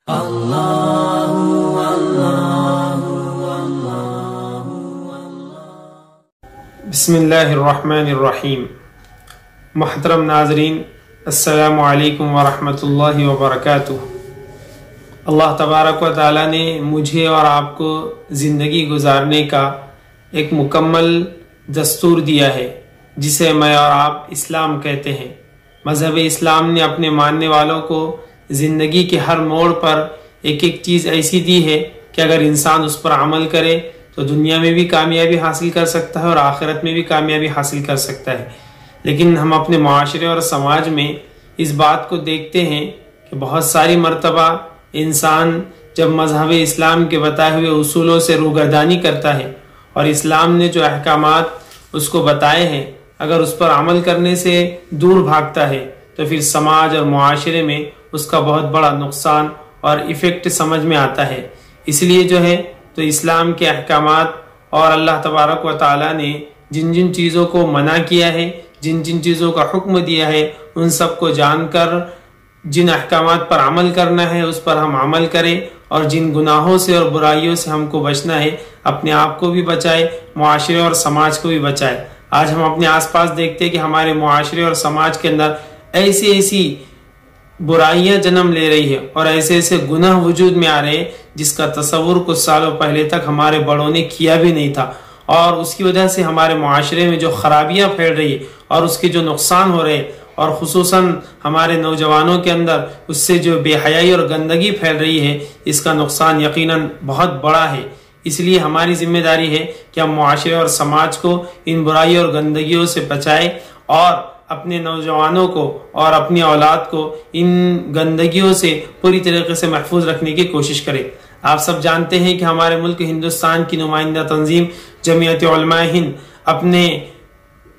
बिस्मिल्लाहिर्रहमानिर्रहीम। मुहतरम नाज़रीन, अस्सलामु अलैकुम वरहमतुल्लाहि वबरकातुहू। अल्लाह तबारक व तआला ने मुझे और आपको ज़िंदगी गुजारने का एक मुकम्मल दस्तूर दिया है, जिसे मैं और आप इस्लाम कहते हैं। मज़हब इस्लाम ने अपने मानने वालों को ज़िंदगी के हर मोड़ पर एक एक चीज़ ऐसी दी है कि अगर इंसान उस पर अमल करे तो दुनिया में भी कामयाबी हासिल कर सकता है और आखिरत में भी कामयाबी हासिल कर सकता है। लेकिन हम अपने माशरे और समाज में इस बात को देखते हैं कि बहुत सारी मर्तबा इंसान जब मजहब इस्लाम के बताए हुए उसूलों से रूगर्दानी करता है और इस्लाम ने जो अहकामात उसको बताए हैं अगर उस पर अमल करने से दूर भागता है तो फिर समाज और मुआशरे में उसका बहुत बड़ा नुकसान और इफ़ेक्ट समझ में आता है। इसलिए जो है तो इस्लाम के अहकामात और अल्लाह तबारक व तआला ने जिन जिन चीज़ों को मना किया है, जिन जिन चीज़ों का हुक्म दिया है, उन सब को जानकर जिन अहकामात पर अमल करना है उस पर हम अमल करें और जिन गुनाहों से और बुराइयों से हमको बचना है, अपने आप को भी बचाए, मुआशरे और समाज को भी बचाए। आज हम अपने आसपास देखते हैं कि हमारे मुआशरे और समाज के अंदर ऐसी ऐसी बुराइयां जन्म ले रही है और ऐसे ऐसे गुनाह वजूद में आ रहे हैं जिसका तस्वुर कुछ सालों पहले तक हमारे बड़ों ने किया भी नहीं था, और उसकी वजह से हमारे मुआशरे में जो खराबियां फैल रही है और उसके जो नुकसान हो रहे हैं और खुसूसन हमारे नौजवानों के अंदर उससे जो बेहयाई और गंदगी फैल रही है, इसका नुकसान यकीनन बहुत बड़ा है। इसलिए हमारी जिम्मेदारी है कि हम मुआशरे और समाज को इन बुराई और गंदगियों से बचाएं और अपने नौजवानों को और अपनी औलाद को इन गंदगियों से पूरी तरीके से महफूज रखने की कोशिश करें। आप सब जानते हैं कि हमारे मुल्क हिंदुस्तान की नुमाइंदा तंजीम जमीयत उलमा हिंद अपने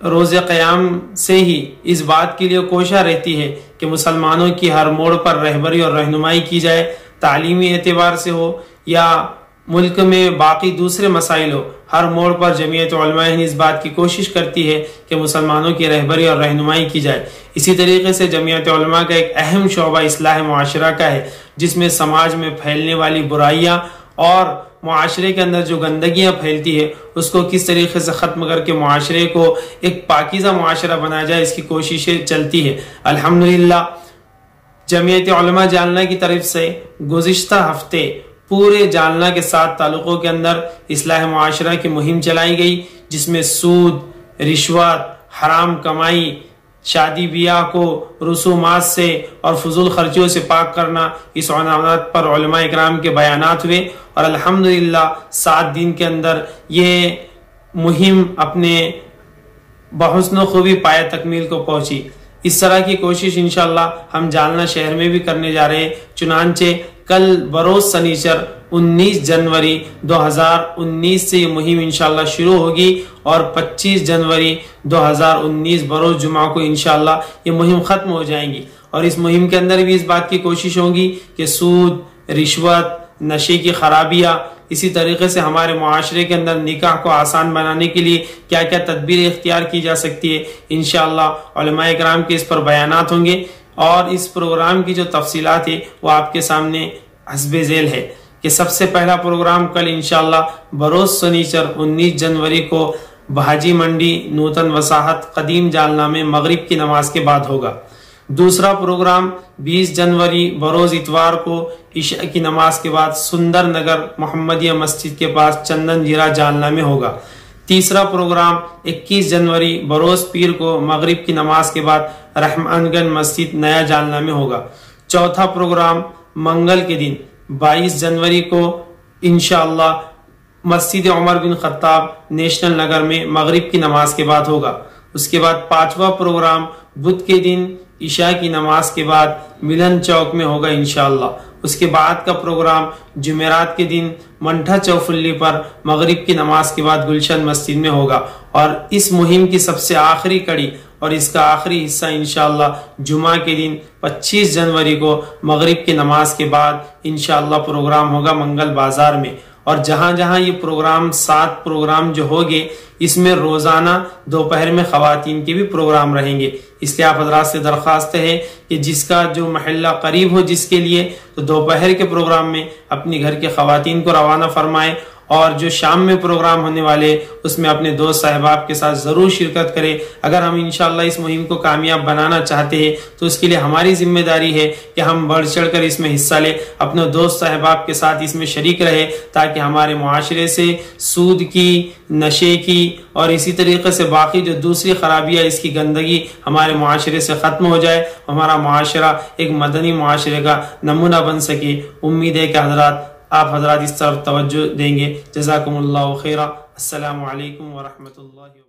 रोज़े क़याम से ही इस बात के लिए कोशा रहती है कि मुसलमानों की हर मोड़ पर रहबरी और रहनुमाई की जाए, तालीमी एतबार से हो या मुल्क में बाकी दूसरे मसाइल हो, हर मोड़ पर जमीयत उलमा हिंद इस बात की कोशिश करती है कि मुसलमानों की रहबरी और रहनुमाई की जाए। इसी तरीके से जमीयत उलमा का एक अहम शोबा इस्लाह मुआशरा का है, जिसमें समाज में फैलने वाली बुराइयां और मुआशरे के अंदर जो गंदगियां फैलती है उसको किस तरीके से ख़त्म करके मुआशरे को एक पाकीज़ा मुआशरा बनाया जाए, इसकी कोशिशें चलती है। अल्हम्दुलिल्लाह जमीयत उलमा जालना की तरफ से गुज़िश्ता हफ्ते पूरे जालना के 7 तालुकों के अंदर इस्लाह मुआशरा की मुहिम चलाई गई, जिसमें सूद, रिश्वत, हराम कमाई, शादी ब्याह को रसूमात से और फजूल खर्चियों से पाक करना, इस उन्वानात पर उलमा इकराम के बयानात हुए और अल्हम्दुलिल्लाह 7 दिन के अंदर ये मुहिम अपने बहुस्न खूबी पाया तकमील को पहुंची। इस तरह की कोशिश इंशाअल्लाह हम जालना शहर में भी करने जा रहे हैं। चुनांचे कल बरोज सनीचर 19 जनवरी 2019 से ये मुहिम इंशाअल्लाह शुरू होगी और 25 जनवरी 2019 बरोज जुमा को इंशाअल्लाह ये मुहिम खत्म हो जाएंगी। और इस मुहिम के अंदर भी इस बात की कोशिश होगी कि सूद, रिश्वत, नशे की खराबियां, इसी तरीके से हमारे मुआशरे के अंदर निकाह को आसान बनाने के लिए क्या क्या तदबीर इख्तियार की जा सकती है, इंशाअल्लाह उलमाए किराम के इस पर बयानात होंगे। और इस प्रोग्राम की जो तफसीलात है वो आपके सामने हस्बे झेल है कि सबसे पहला प्रोग्राम कल इंशाअल्लाह बरोज सनीचर 19 जनवरी को बहाजी मंडी नूतन वसाहत कदीम जालना में मगरिब की नमाज के बाद होगा। दूसरा प्रोग्राम 20 जनवरी बरोज इतवार को इशा की नमाज के बाद सुंदर नगर मोहम्मदिया मस्जिद के पास चंदन जीरा जालना में होगा। तीसरा प्रोग्राम 21 जनवरी बरोज पीर को मगरिब की नमाज के बाद रहमानगंज मस्जिद नया जालना में होगा। चौथा प्रोग्राम मंगल के दिन 22 जनवरी को इंशाअल्लाह मस्जिद उमर बिन खत्ताब नेशनल नगर में मगरिब की नमाज के बाद होगा। उसके बाद 5वां प्रोग्राम बुध के दिन ईशा की नमाज के बाद मिलन चौक में होगा इंशाअल्लाह। उसके बाद का प्रोग्राम जुमेरात के दिन मंठा चौफुल्ली पर मगरिब की नमाज के बाद गुलशन मस्जिद में होगा। और इस मुहिम की सबसे आखिरी कड़ी और इसका आखिरी हिस्सा इंशाअल्लाह जुमा के दिन 25 जनवरी को मगरिब की नमाज के बाद इंशाअल्लाह प्रोग्राम होगा मंगल बाजार में। और जहां जहां ये प्रोग्राम 7 प्रोग्राम जो होंगे, इसमें रोजाना दोपहर में खवातीन के भी प्रोग्राम रहेंगे। इसलिए आप हजरात से दरख्वास्त है कि जिसका जो महल्ला करीब हो जिसके लिए, तो दोपहर के प्रोग्राम में अपनी घर के खवातीन को रवाना फरमाएं, और जो शाम में प्रोग्राम होने वाले उसमें अपने दोस्त साहबाब के साथ जरूर शिरकत करें। अगर हम इंशाअल्लाह इस मुहिम को कामयाब बनाना चाहते हैं तो उसके लिए हमारी जिम्मेदारी है कि हम बढ़ चढ़कर इसमें हिस्सा लें, अपने दोस्त साहबाब के साथ इसमें शरीक रहे, ताकि हमारे मुआशरे से सूद की, नशे की और इसी तरीके से बाकी जो दूसरी खराबियां, इसकी गंदगी हमारे मुआशरे से खत्म हो जाए, हमारा मुआशरा एक मदनी मुआशरे का नमूना बन सके। उम्मीद है कि आप हजरात इस तरफ तवज्जो देंगे। जज़ाकुमुल्लाहु खैरा। अस्सलामु अलैकुम व रहमतुल्लाहि।